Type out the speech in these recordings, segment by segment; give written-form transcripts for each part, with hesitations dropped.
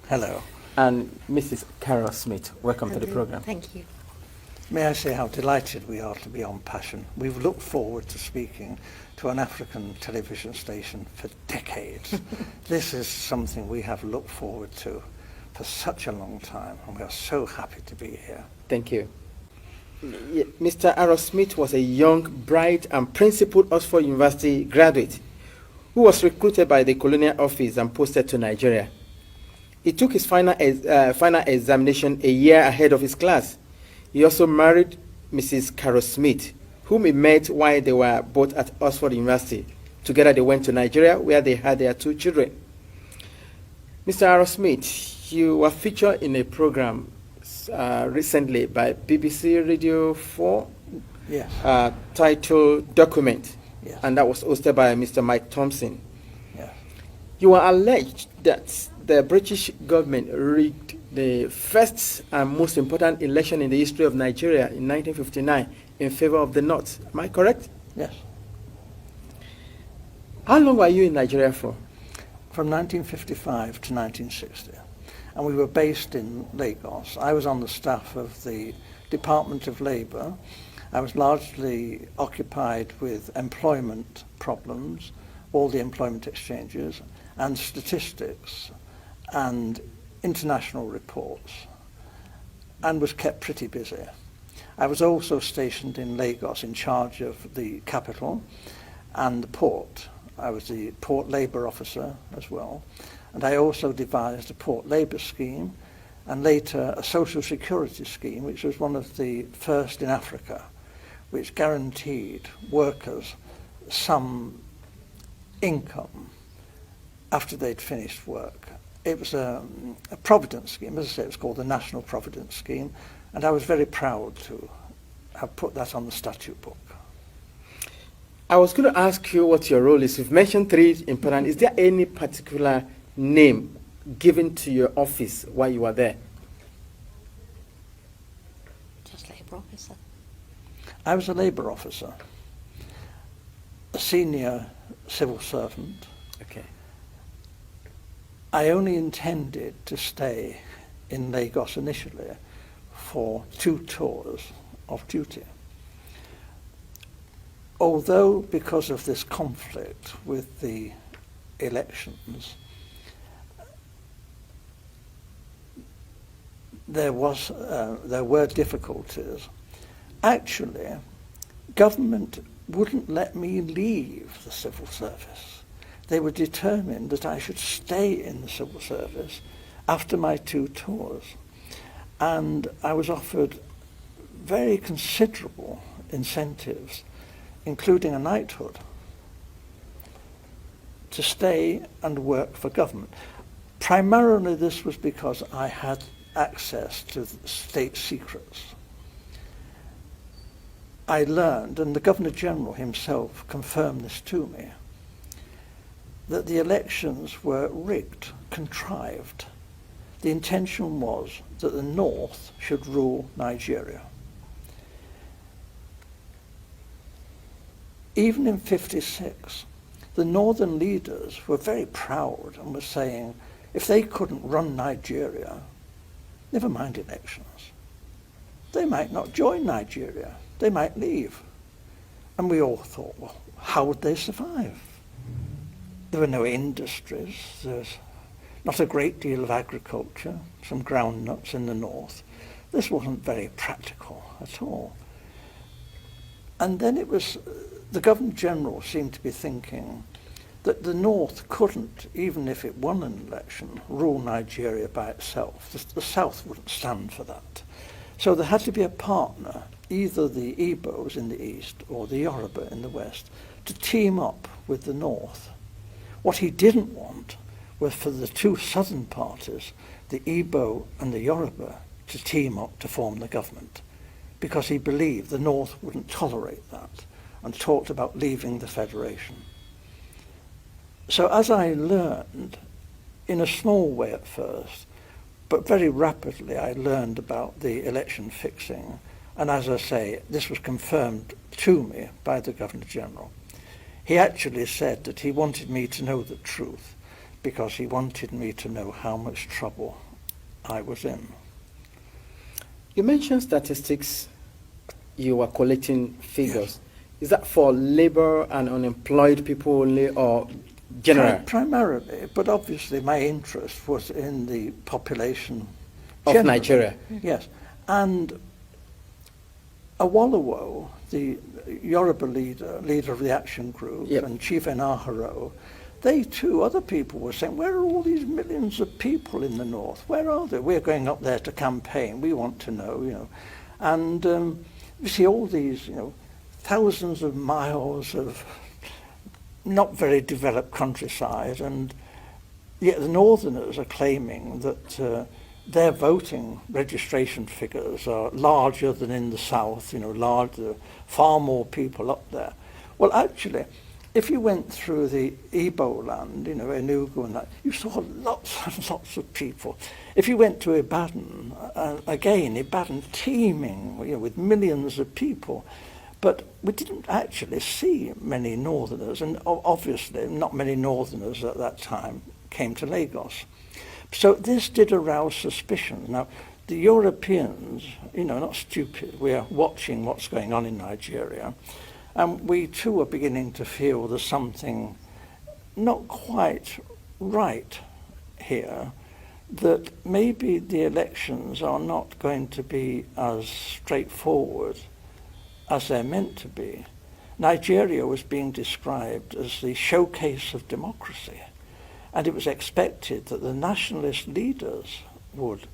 Hello. And Mrs. Carol Smith. Welcome to the program. Thank you. May I say how delighted we are to be on Passion. We've looked forward to speaking to an African television station for decades. This is something we have looked forward to for such a long time, and we are so happy to be here. Thank you. Mr. Harod Smith was a young, bright, and principled Oxford University graduate who was recruited by the Colonial Office and posted to Nigeria. He took his final examination a year ahead of his class. He also married Mrs. Carol Smith, whom he met while they were both at Oxford University. Together they went to Nigeria, where they had their 2 children. Mr. Harod Smith, you were featured in a program recently by BBC Radio 4, Yes. titled Document, Yes. and that was hosted by Mr. Mike Thompson. Yes. You were alleged that the British government rigged the first and most important election in the history of Nigeria in 1959 in favor of the North. Am I correct? Yes. How long were you in Nigeria for? From 1955 to 1960. And we were based in Lagos. I was on the staff of the Department of Labour. I was largely occupied with employment problems, all the employment exchanges, and statistics, and international reports, and was kept pretty busy. I was also stationed in Lagos in charge of the capital and the port. I was the port labour officer as well, and I also devised a port labour scheme and later a social security scheme, which was one of the first in Africa, which guaranteed workers some income after they'd finished work. It was a providence scheme. As I say, it was called the National Providence Scheme, and I was very proud to have put that on the statute book. I was going to ask you what your role is. You've mentioned 3 important. Is there any particular name given to your office while you were there? Just labour officer. I was a labour officer, a senior civil servant. Okay. I only intended to stay in Lagos initially for 2 tours of duty. Although, because of this conflict with the elections, there were difficulties. Actually, government wouldn't let me leave the civil service. They were determined that I should stay in the civil service after my 2 tours. And I was offered very considerable incentives, including a knighthood, to stay and work for government. Primarily this was because I had access to state secrets. I learned, and the Governor-General himself confirmed this to me, that the elections were rigged, contrived. The intention was that the North should rule Nigeria. Even in '56, the northern leaders were very proud and were saying, if they couldn't run Nigeria, never mind elections. They might not join Nigeria. They might leave. And we all thought, well, how would they survive? There were no industries. There's not a great deal of agriculture, some groundnuts in the north. This wasn't very practical at all. And then it was, the Governor-General seemed to be thinking that the North couldn't, even if it won an election, rule Nigeria by itself. The South wouldn't stand for that. So there had to be a partner, either the Igbos in the east or the Yoruba in the west, to team up with the North. What he didn't want was for the 2 southern parties, the Igbo and the Yoruba, to team up to form the government, because he believed the North wouldn't tolerate that and talked about leaving the federation. So as I learned, in a small way at first, but very rapidly I learned about the election fixing, and as I say, this was confirmed to me by the Governor-General. He actually said that he wanted me to know the truth, because he wanted me to know how much trouble I was in. You mentioned statistics. You were collecting figures. Yes. Is that for labor and unemployed people only, or general? Primarily, but obviously my interest was in the population of generally. Nigeria. Yes, and Awolowo, the Yoruba leader of the action group, yep. and Chief Harod, they too, other people were saying, where are all these millions of people in the north? Where are they? We're going up there to campaign. We want to know, you know. And you see all these, you know, thousands of miles of not very developed countryside, and yet the northerners are claiming that their voting registration figures are larger than in the south, you know, larger, far more people up there. Well, actually, if you went through the Igbo land, you know, Enugu and that, you saw lots and lots of people. If you went to Ibadan, again, Ibadan teeming, you know, with millions of people. But we didn't actually see many northerners, and obviously not many northerners at that time came to Lagos. So this did arouse suspicion. Now, the Europeans, you know, not stupid, we are watching what's going on in Nigeria, and we too are beginning to feel there's something not quite right here, that maybe the elections are not going to be as straightforward as they're meant to be. Nigeria was being described as the showcase of democracy, and it was expected that the nationalist leaders would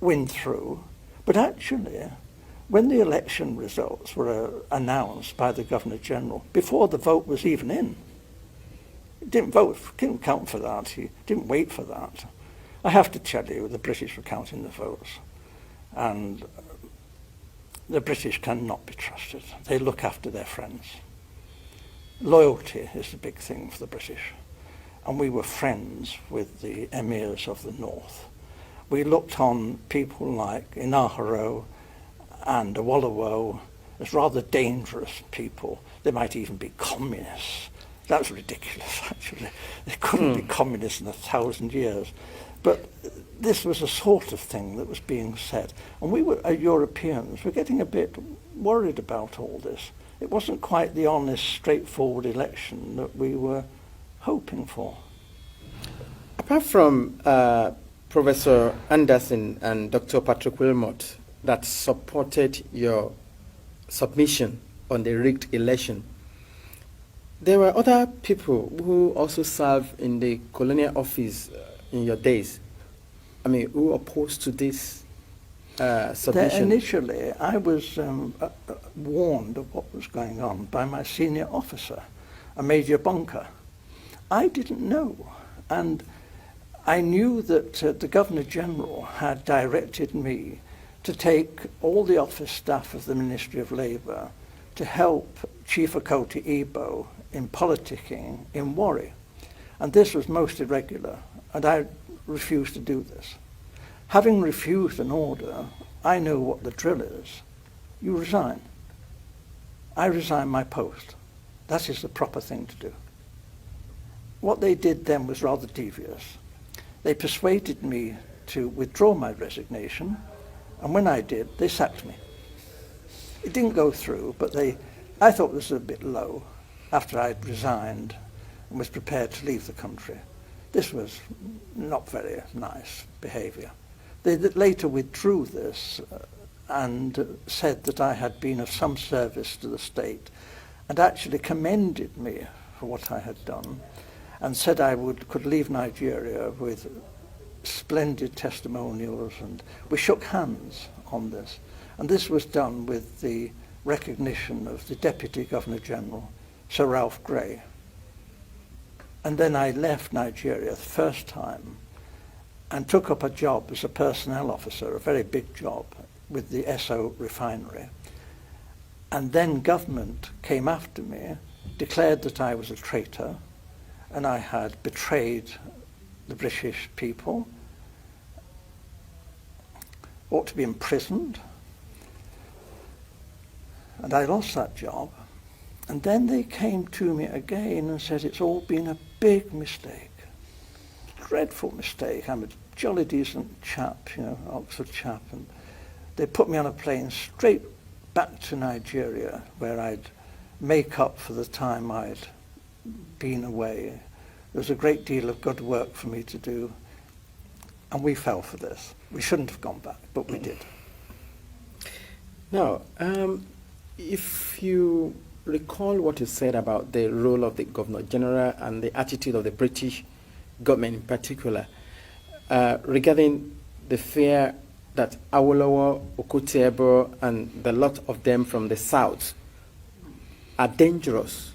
win through. But actually, when the election results were announced by the Governor-General, before the vote was even in, he didn't vote, didn't count for that, he didn't wait for that. I have to tell you, the British were counting the votes, and the British cannot be trusted. They look after their friends. Loyalty is the big thing for the British. And we were friends with the emirs of the north. We looked on people like Harod and Awolowo as rather dangerous people. They might even be communists. That's ridiculous, actually. They couldn't be communists in 1,000 years. But this was a sort of thing that was being said. And we were, Europeans, were getting a bit worried about all this. It wasn't quite the honest, straightforward election that we were hoping for. Apart from Professor Anderson and Dr. Patrick Wilmot that supported your submission on the rigged election, there were other people who also served in the colonial office in your days. I mean, who opposed to this submission? Initially, I was warned of what was going on by my senior officer, a Major Bunker. I didn't know, and I knew that the Governor-General had directed me to take all the office staff of the Ministry of Labour to help Chief Okoti Igbo in politicking in Warri. And this was most irregular, and I refused to do this. Having refused an order, I know what the drill is. You resign. I resign my post. That is the proper thing to do. What they did then was rather devious. They persuaded me to withdraw my resignation, and when I did, they sacked me. It didn't go through, but I thought this was a bit low after I'd resigned and was prepared to leave the country. This was not very nice behaviour. They later withdrew this and said that I had been of some service to the state, and actually commended me for what I had done, and said I could leave Nigeria with splendid testimonials, and we shook hands on this. And this was done with the recognition of the Deputy Governor-General, Sir Ralph Grey. And then I left Nigeria the first time and took up a job as a personnel officer, a very big job, with the Esso refinery. And then government came after me, declared that I was a traitor, and I had betrayed the British people, ought to be imprisoned. And I lost that job. And then they came to me again and said it's all been a big mistake, dreadful mistake. I'm a jolly decent chap, Oxford chap, and they put me on a plane straight back to Nigeria where I'd make up for the time I'd been away. There was a great deal of good work for me to do, and we fell for this. We shouldn't have gone back, but we did. Now, if you recall what you said about the role of the Governor General and the attitude of the British government in particular, regarding the fear that Awolowo, Okutiebo, and the lot of them from the south are dangerous,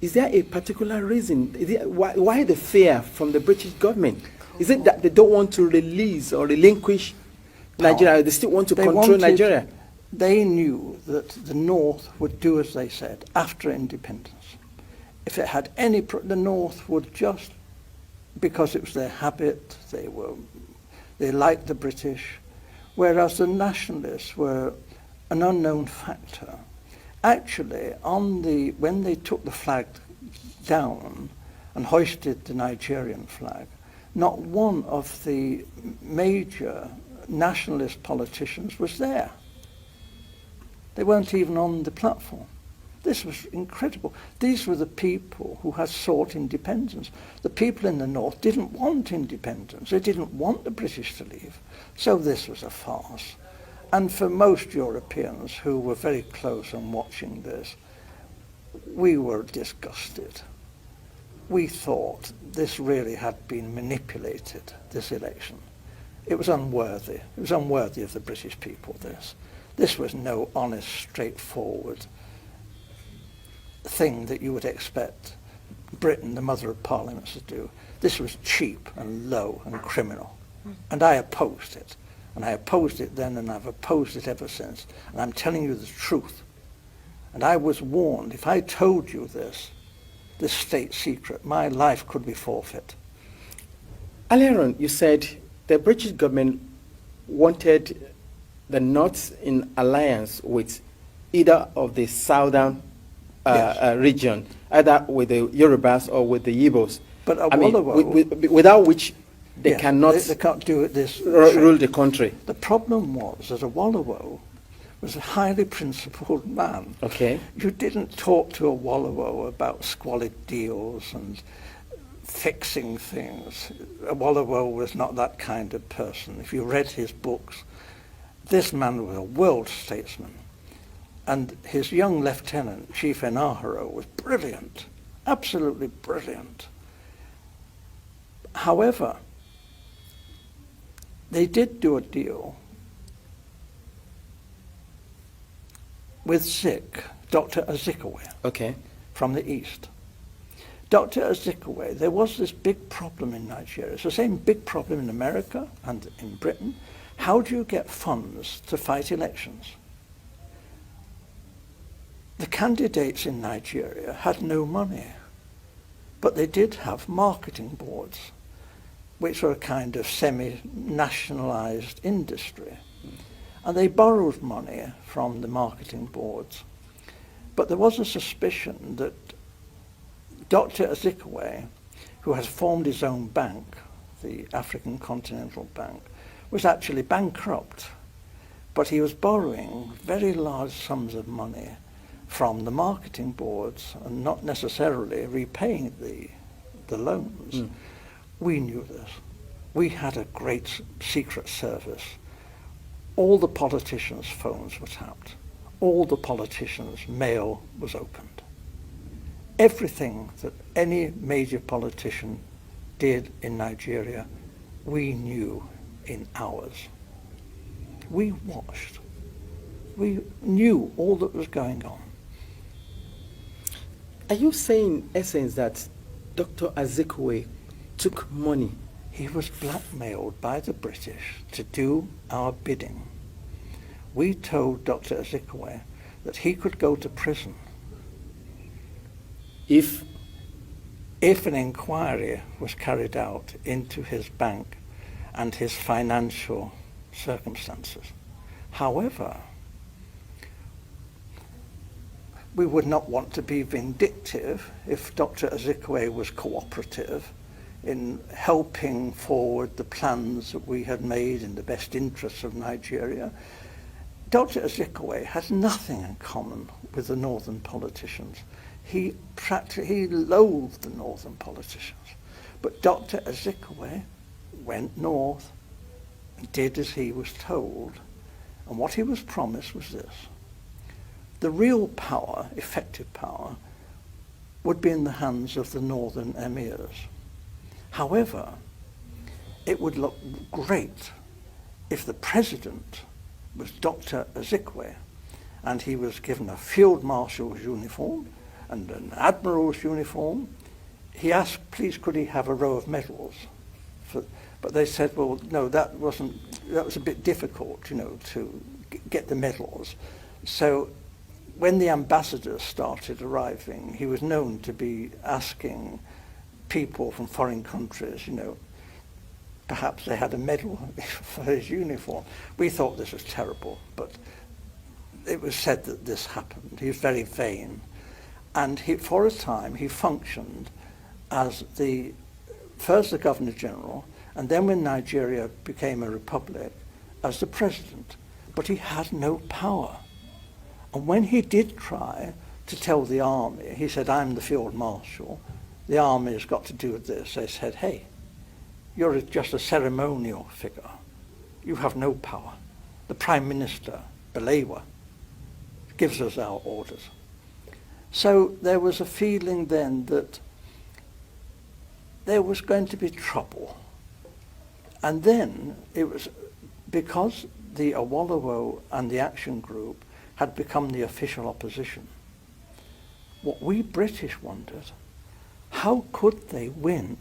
is there a particular reason? Why the fear from the British government? Is it that they don't want to release or relinquish Nigeria? They still want to control Nigeria? They knew that the North would do as they said after independence. If it had any, the North would just, because it was their habit, they liked the British, whereas the nationalists were an unknown factor. Actually, when they took the flag down and hoisted the Nigerian flag, not one of the major nationalist politicians was there. They weren't even on the platform. This was incredible. These were the people who had sought independence. The people in the North didn't want independence. They didn't want the British to leave. So this was a farce. And for most Europeans who were very close on watching this, we were disgusted. We thought this really had been manipulated, this election. It was unworthy. It was unworthy of the British people, this. This was no honest, straightforward thing that you would expect Britain, the mother of parliaments, to do. This was cheap and low and criminal. And I opposed it. And I opposed it then, and I've opposed it ever since. And I'm telling you the truth. And I was warned, if I told you this state secret, my life could be forfeit. Earlier on, you said the British government wanted the North in alliance with either of the southern region, either with the Yorubas or with the Igbos. But without which they cannot they can't do it rule the country. The problem was that Awolowo was a highly principled man. Okay. You didn't talk to Awolowo about squalid deals and fixing things. Awolowo was not that kind of person. If you read his books, this man was a world statesman. And his young lieutenant, Chief Harod, was brilliant, absolutely brilliant. However, they did do a deal with Zik, Dr. Azikiwe, okay, from the east. Dr. Azikiwe, there was this big problem in Nigeria. It's the same big problem in America and in Britain. How do you get funds to fight elections? The candidates in Nigeria had no money, but they did have marketing boards, which were a kind of semi-nationalized industry. And they borrowed money from the marketing boards. But there was a suspicion that Dr. Azikiwe, who has formed his own bank, the African Continental Bank, was actually bankrupt. But he was borrowing very large sums of money from the marketing boards and not necessarily repaying the loans. We knew this. We had a great secret service. All the politicians' phones were tapped. All the politicians' mail was opened. Everything that any major politician did in Nigeria, we knew in hours. We watched. We knew all that was going on. Are you saying, in essence, that Dr. Azikiwe took money? He was blackmailed by the British to do our bidding. We told Dr. Azikiwe that he could go to prison if an inquiry was carried out into his bank and his financial circumstances. However, we would not want to be vindictive if Dr. Azikiwe was cooperative in helping forward the plans that we had made in the best interests of Nigeria. Dr. Azikiwe has nothing in common with the northern politicians. He loathed the northern politicians. But Dr. Azikiwe went north and did as he was told. And what he was promised was this: the real power, effective power, would be in the hands of the northern emirs. However, it would look great if the president was Dr. Azikiwe and he was given a field marshal's uniform and an admiral's uniform. He asked, please, could he have a row of medals? But they said, well, no, that was a bit difficult, to get the medals. So when the ambassadors started arriving, he was known to be asking people from foreign countries, perhaps they had a medal for his uniform. We thought this was terrible, but it was said that this happened. He was very vain. And for a time, he functioned as first the Governor General, and then when Nigeria became a republic, as the president. But he had no power. And when he did try to tell the army, he said, I'm the field marshal, the army has got to do with this. They said, hey, you're just a ceremonial figure. You have no power. The Prime Minister, Balewa, gives us our orders. So there was a feeling then that there was going to be trouble. And then it was because the Awolowo and the Action Group had become the official opposition. What we British wondered, how could they win